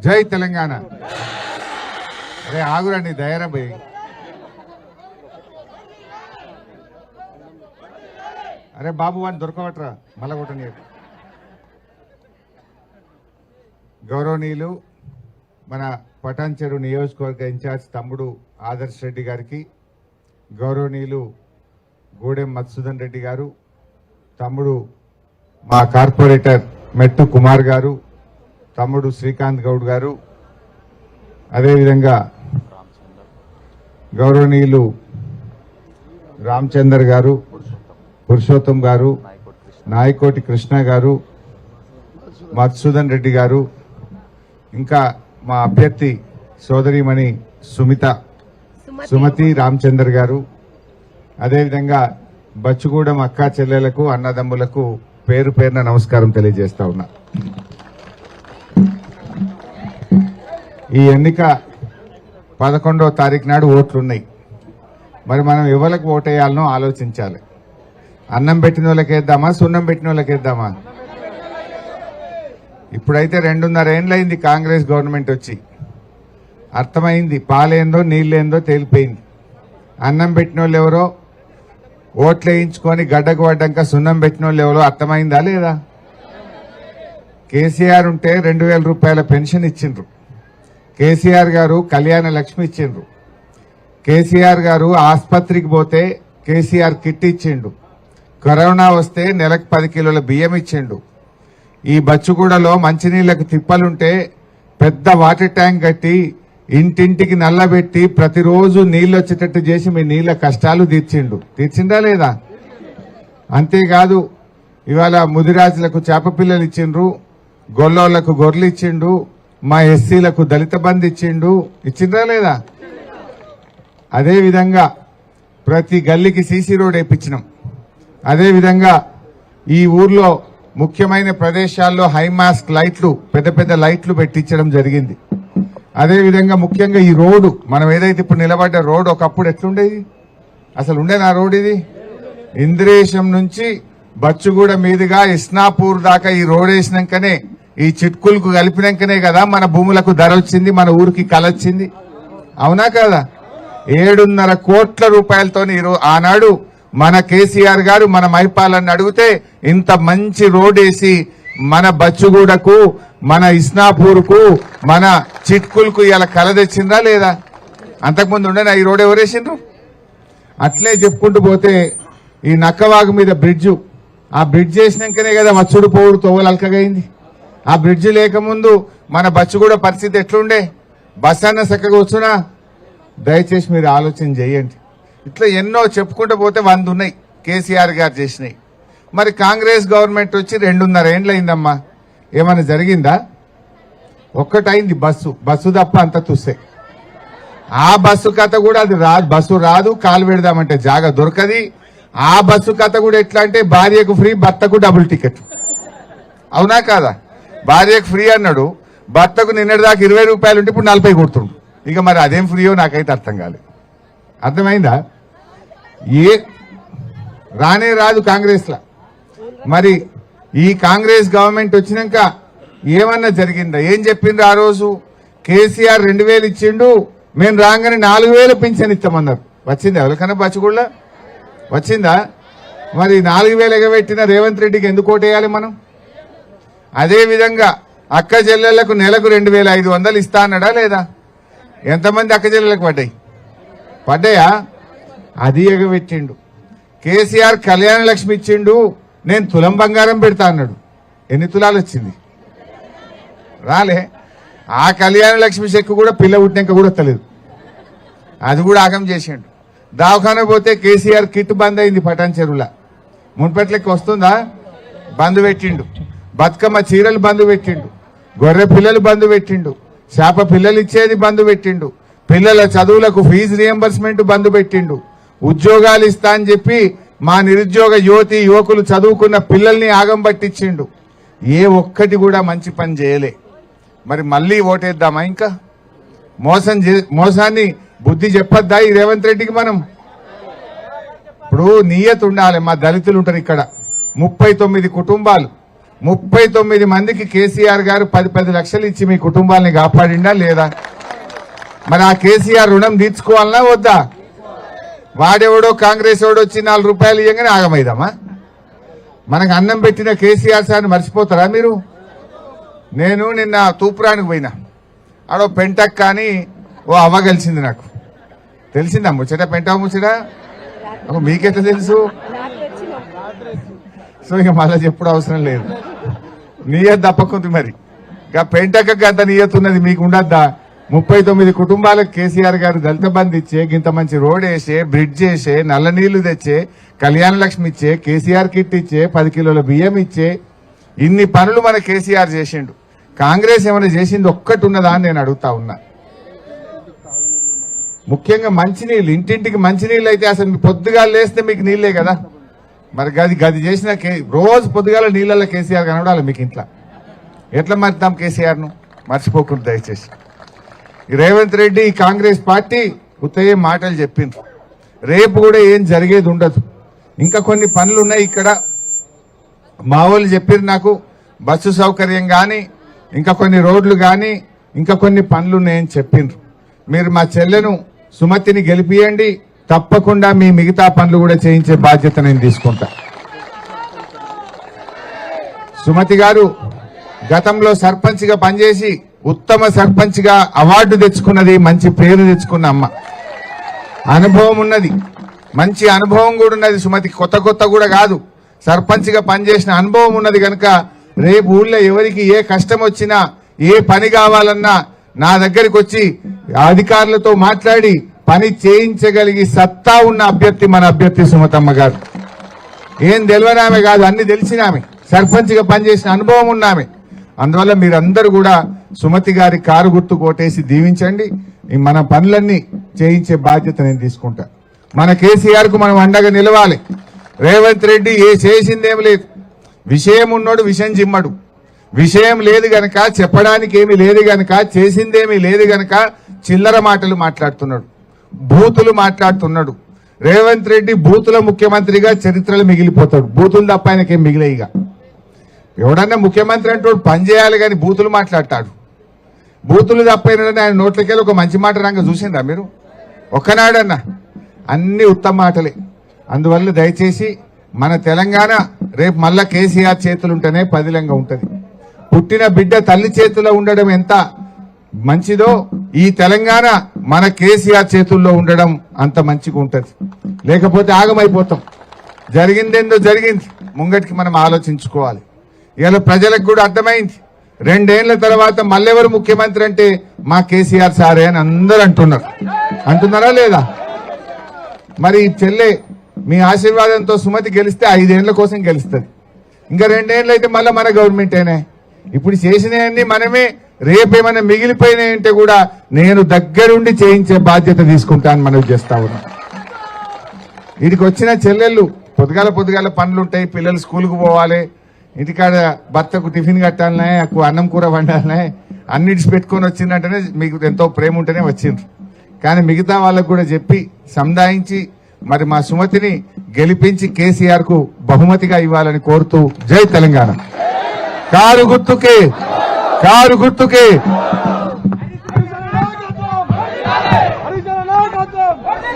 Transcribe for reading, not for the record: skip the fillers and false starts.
జై తెలంగాణ. అరే ఆగురండి దయరా భయ్. అరే బాబు వాడిని దొరకవట్రా మళ్ళా కొట్టని. గౌరవనీయులు మన పటాన్చెరు నియోజకవర్గ ఇన్ఛార్జ్ తమ్ముడు ఆదర్శ్ రెడ్డి గారికి, గౌరవనీయులు గూడెం మధుసూదన్ రెడ్డి గారు, తమ్ముడు మా కార్పొరేటర్ మెట్టు కుమార్ గారు, తమ్ముడు శ్రీకాంత్ గౌడ్ గారు, అదేవిధంగా గౌరవనీయులు రామచందర్ గారు, పురుషోత్తం గారు, నాయకోటి కృష్ణ గారు, మధుసూదన్ రెడ్డి గారు, ఇంకా మా అభ్యర్థి సోదరిమణి సుమతి రామచందర్ గారు, అదేవిధంగా బచ్చుగూడెం అక్కా చెల్లెలకు అన్నదమ్ములకు పేరు పేరున నమస్కారం తెలియజేస్తా ఉన్నా. ఈ ఎన్నిక 11వ తారీఖు నాడు ఓట్లున్నాయి. మరి మనం ఎవరికి ఓటేయాలనో ఆలోచించాలి. అన్నం పెట్టిన వాళ్ళకి వేద్దామా, సున్నం పెట్టిన వాళ్ళకి వేద్దామా? ఇప్పుడైతే 2.5 ఏళ్ళైంది కాంగ్రెస్ గవర్నమెంట్ వచ్చి. అర్థమైంది పాలేందో నీళ్ళేందో తేలిపోయింది. అన్నం పెట్టిన వాళ్ళు ఎవరో, ఓట్లు వేయించుకొని గడ్డకు పడ్డాక సున్నం పెట్టిన వాళ్ళు ఎవరో అర్థమైందా లేదా? కేసీఆర్ ఉంటే 2000 రూపాయల పెన్షన్ ఇచ్చిండ్రు. కేసీఆర్ గారు కళ్యాణ లక్ష్మి ఇచ్చిండ్రు. కేసీఆర్ గారు ఆసుపత్రికి పోతే కేసీఆర్ కిట్ ఇచ్చిండు. కరోనా వస్తే నెలకు 10 కిలోల బియ్యం ఇచ్చిండు. ఈ బచ్చుగూడలో మంచినీళ్లకు తిప్పలుంటే పెద్ద వాటర్ ట్యాంక్ కట్టి ఇంటింటికి నల్లబెట్టి ప్రతిరోజు నీళ్లు వచ్చేటట్టు చేసి మీ నీళ్ల కష్టాలు తీర్చిండా లేదా? అంతేకాదు ఇవాళ ముదిరాజులకు చేప పిల్లలు ఇచ్చిండ్రు, గొల్లోళ్లకు గొర్రెలు ఇచ్చిండు, మా ఎస్సీలకు దళిత బంధు ఇచ్చిండ్రా లేదా? అదేవిధంగా ప్రతి గల్లీకి సీసీ రోడ్ వేయించినాం. అదేవిధంగా ఈ ఊర్లో ముఖ్యమైన ప్రదేశాల్లో హైమాస్ట్ లైట్లు, పెద్ద పెద్ద లైట్లు పెట్టించడం జరిగింది. అదేవిధంగా ముఖ్యంగా ఈ రోడ్డు, మనం ఏదైతే ఇప్పుడు నిలబడ్డ రోడ్డు ఒకప్పుడు ఎట్లుండేది? అసలు ఉండేనా రోడ్? ఇది ఇంద్రేశం నుంచి బచ్చుగూడ మీదుగా ఇస్నాపూర్ దాకా ఈ రోడ్ వేసినాకనే, ఈ చిట్కులకు కలిపినాకనే కదా మన భూములకు ధర వచ్చింది, మన ఊరికి కలొచ్చింది. అవునా కదా? 7.5 కోట్ల రూపాయలతో ఆనాడు మన కేసీఆర్ గారు మన మైపాలని అడిగితే ఇంత మంచి రోడ్ వేసి మన బచ్చుగూడకు, మన ఇస్నాపూర్కు, మన చిట్కులకు ఇలా కల తెచ్చిందా లేదా? అంతకుముందు ఉండేనా ఈ రోడ్? ఎవరేసిండ్రు? అట్లే చెప్పుకుంటూ పోతే ఈ నక్కవాగు మీద బ్రిడ్జు, ఆ బ్రిడ్జ్ చేసినాకనే కదా వచ్చుడు పోవుడు తోవలల్కగైంది. ఆ బ్రిడ్జ్ లేకముందు మన బచ్చుగూడ పరిస్థితి ఎట్లుండే? బస్ అన్న చక్కగా వచ్చునా? దయచేసి మీరు ఆలోచన చేయండి. ఇట్లా ఎన్నో చెప్పుకుంటూ పోతే 100 ఉన్నాయి కేసీఆర్ గారు చేసినాయి. మరి కాంగ్రెస్ గవర్నమెంట్ వచ్చి 2.5 ఏళ్ళైందమ్మా. ఏమైనా జరిగిందా? ఒక్కటైంది బస్సు తప్ప అంత తుస్సే. ఆ బస్సు కథ కూడా అది రాదు, బస్సు రాదు, కాలు పెడదామంటే జాగా దొరకది. ఆ బస్సు కథ కూడా ఎట్లా అంటే భార్యకు ఫ్రీ, భర్తకు డబుల్ టికెట్. అవునా కాదా? భార్యకు ఫ్రీ అన్నాడు, భర్తకు నిన్నటిదాకా 20 రూపాయలు ఉంటే ఇప్పుడు 40 కొడుతుండు. ఇక మరి అదేం ఫ్రీయో నాకైతే అర్థం కాలేదు. అర్థమైందా? రానే రాదు కాంగ్రెస్ లా. మరి ఈ కాంగ్రెస్ గవర్నమెంట్ వచ్చినాక ఏమన్నా జరిగిందా? ఏం చెప్పిండ్రు ఆ రోజు? కేసీఆర్ 2000 ఇచ్చిండు, మేము రాగానే 4000 పింఛన్ ఇస్తామన్నారు. వచ్చిందా ఎవరికన్నా బచ్చుగూడలో? వచ్చిందా? మరి 4000 ఎగబెట్టిన రేవంత్ రెడ్డికి ఎందుకు ఓటేయాలి మనం? అదేవిధంగా అక్క చెల్లెళ్లకు నెలకు 2500 ఇస్తా అన్నాడా లేదా? ఎంతమంది అక్క చెల్లెలకు పడ్డాయా? అది ఎగబెట్టిండు. కేసీఆర్ కళ్యాణ లక్ష్మి ఇచ్చిండు, నేను తులం బంగారం పెడతా అన్నాడు. ఎన్ని తులాలు వచ్చింది? రాలే. ఆ కళ్యాణ లక్ష్మి చెక్కు కూడా పిల్ల పుట్టినాక కూడా తెలియదు. అది కూడా ఆగం చేసిండు. దవాఖాన పోతే కేసీఆర్ కిట్ బంద్ అయింది పటాన్చెరువులా. మున్పట్లకి వస్తుందా? బంద్ పెట్టిండు. బతుకమ్మ చీరలు బంద్ పెట్టిండు. గొర్రె పిల్లలు బంద్ పెట్టిండు. చేప పిల్లలు ఇచ్చేది బంద్ పెట్టిండు. పిల్లల చదువులకు ఫీజు రియంబర్స్మెంట్ బంద్ పెట్టిండు. ఉద్యోగాలు ఇస్తా అని చెప్పి మా నిరుద్యోగ యువకులు చదువుకున్న పిల్లల్ని ఆగం పట్టించిండు. ఏ ఒక్కటి కూడా మంచి పని చేయలే. మరి మళ్ళీ ఓటేద్దామా? ఇంకా మోసాన్ని బుద్ధి చెప్పొద్దా ఈ రేవంత్ రెడ్డికి మనం? ఇప్పుడు నియత ఉండాలి. మా దళితులు ఉంటారు ఇక్కడ 39 కుటుంబాలు. 39 మందికి కేసీఆర్ గారు 10 లక్షలు ఇచ్చి మీ కుటుంబాలని కాపాడిండా లేదా? మరి ఆ కేసీఆర్ రుణం తీర్చుకోవాలన్నా వద్దా? వాడెవడో కాంగ్రెస్ ఎవడో వచ్చి 4 రూపాయలు ఇవ్వగానే ఆగమైదామా? మనకు అన్నం పెట్టిన కేసీఆర్ సార్ని మర్చిపోతారా మీరు? నేను నిన్న తూపురానికి పోయినా, ఆడో పెంటక్ కానీ ఓ అవ్వ కలిసింది. నాకు తెలిసిందా ముచ్చట? పెంట ముచ్చట మీకెట్లా తెలుసు? సో ఇక మళ్ళీ చెప్పుడు అవసరం లేదు. నియత్ తప్పకుంది. మరి ఇక పెంటక అంత నియత్ ఉన్నది మీకు ఉండద్దా? 39 కుటుంబాలకు కేసీఆర్ గారు దళిత బంధు ఇచ్చే, ఇంత మంచి రోడ్ వేసే, బ్రిడ్జ్ చేసే, నల్ల నీళ్లు తెచ్చే, కళ్యాణ లక్ష్మి ఇచ్చే, కేసీఆర్ కిట్ ఇచ్చే, 10 కిలోల బియ్యం ఇచ్చే, ఇన్ని పనులు మన కేసీఆర్ చేసిండు. కాంగ్రెస్ ఏమైనా చేసింది ఒక్కటి ఉన్నదా అని నేను అడుగుతా ఉన్నా. ముఖ్యంగా మంచినీళ్ళు, ఇంటింటికి మంచినీళ్ళు అయితే అసలు మీ పొద్దుగాలు లేస్తే మీకు నీళ్లే కదా. మరి గది చేసిన రోజు పొద్దుగాల నీళ్ళల్లో కేసీఆర్ కనబడాలి మీకు ఇంట్లో. ఎట్లా మర్తాం కేసీఆర్ను? మర్చిపోకుండా దయచేసి. ఈ రేవంత్ రెడ్డి, ఈ కాంగ్రెస్ పార్టీ ఉత్తయ్యే మాటలు చెప్పిండ్రు. రేపు కూడా ఏం జరిగేది ఉండదు. ఇంకా కొన్ని పనులు ఉన్నాయి ఇక్కడ. మా వాళ్ళు చెప్పారు నాకు బస్సు సౌకర్యం కానీ, ఇంకా కొన్ని రోడ్లు కానీ, ఇంకా కొన్ని పనులు ఉన్నాయని చెప్పిండ్రు. మీరు మా చెల్లెను సుమతిని గెలిపియండి, తప్పకుండా మీ మిగతా పనులు కూడా చేయించే బాధ్యత నేను తీసుకుంటా. సుమతి గారు గతంలో సర్పంచ్ గా పనిచేసి ఉత్తమ సర్పంచ్ గా అవార్డు తెచ్చుకున్నది, మంచి పేరు తెచ్చుకున్న అమ్మ. అనుభవం ఉన్నది, మంచి అనుభవం కూడా ఉన్నది సుమతి. కొత్త కూడా కాదు, సర్పంచ్ గా పనిచేసిన అనుభవం ఉన్నది కనుక రేపు ఊళ్ళో ఎవరికి ఏ కష్టం వచ్చినా, ఏ పని కావాలన్నా నా దగ్గరికి వచ్చి అధికారులతో మాట్లాడి పని చేయించగలిగి సత్తా ఉన్న అభ్యర్థి మన అభ్యర్థి సుమతమ్మ గారు. ఏం తెలియనామె కాదు, అన్ని తెలిసినామె, సర్పంచ్ గా పనిచేసిన అనుభవం ఉన్నామె. అందువల్ల మీరందరూ కూడా సుమతి గారి కారు గుర్తు కోటేసి దీవించండి. మన పనులన్నీ చేయించే బాధ్యత నేను తీసుకుంటా. మన కేసీఆర్ కు మనం అండగా నిలవాలి. రేవంత్ రెడ్డి చేసిందేమి లేదు. విషయం ఉన్నోడు విషయం జిమ్మడు. విషయం లేదు గనక, చెప్పడానికి ఏమి లేదు గనక, చేసిందేమీ లేదు గనక చిల్లర మాటలు మాట్లాడుతున్నాడు, బూతులు మాట్లాడుతున్నాడు. రేవంత్ రెడ్డి బూతుల ముఖ్యమంత్రిగా చరిత్రలో మిగిలిపోతాడు. బూతులు తప్ప ఆయనకేం మిగిలేయిగా. ఎవడన్నా ముఖ్యమంత్రి అంటే పని చేయాలి కానీ బూతులు మాట్లాడతాడు. బూతులు తప్పైనాడని ఆయన నోట్లకెళ్ళి ఒక మంచి మాట రంగ చూసిందా మీరు? ఒక్కనాడన్నా? అన్ని ఉత్తమ మాటలే. అందువల్ల దయచేసి మన తెలంగాణ రేపు మళ్ళా కేసీఆర్ చేతులుంటేనే పదిలంగా ఉంటది. పుట్టిన బిడ్డ తల్లి చేతిలో ఉండడం ఎంత మంచిదో, ఈ తెలంగాణ మన కేసీఆర్ చేతుల్లో ఉండడం అంత మంచిగా ఉంటది. లేకపోతే ఆగమైపోతాం. జరిగిందేందో జరిగింది, ముంగటికి మనం ఆలోచించుకోవాలి. ఇలా ప్రజలకు కూడా అర్థమైంది. 2 ఏళ్ల తర్వాత మళ్ళెవరు ముఖ్యమంత్రి అంటే మా కేసీఆర్ సారే అని అందరూ అంటున్నారా లేదా? మరి చెల్లె మీ ఆశీర్వాదంతో సుమతి గెలిస్తే 5 ఏళ్ల కోసం గెలుస్తుంది. ఇంకా 2 ఏళ్ళు అయితే మళ్ళీ మన గవర్నమెంటేనే. ఇప్పుడు చేసినవన్నీ మనమే. రేపేమైనా మిగిలిపోయినాయంటే కూడా నేను దగ్గరుండి చేయించే బాధ్యత తీసుకుంటాను మనవి చేస్తా ఉన్నా. వీడికి వచ్చిన చెల్లెళ్ళు పొద్దుగాల పనులుంటాయి, పిల్లలు స్కూల్కు పోవాలి, ఇంటికాడ భర్తకు టిఫిన్ కట్టాలనే, అన్నం కూర వండాలనే, అన్నిటిసి పెట్టుకొని వచ్చిందంటేనే మీకు ఎంతో ప్రేమ ఉంటేనే వచ్చిండ్రు. కానీ మిగతా వాళ్ళకు కూడా చెప్పి సంధాయించి మరి మా సుమతిని గెలిపించి కేసీఆర్ కు బహుమతిగా ఇవ్వాలని కోరుతూ జై తెలంగాణ. కారు గుర్తుకే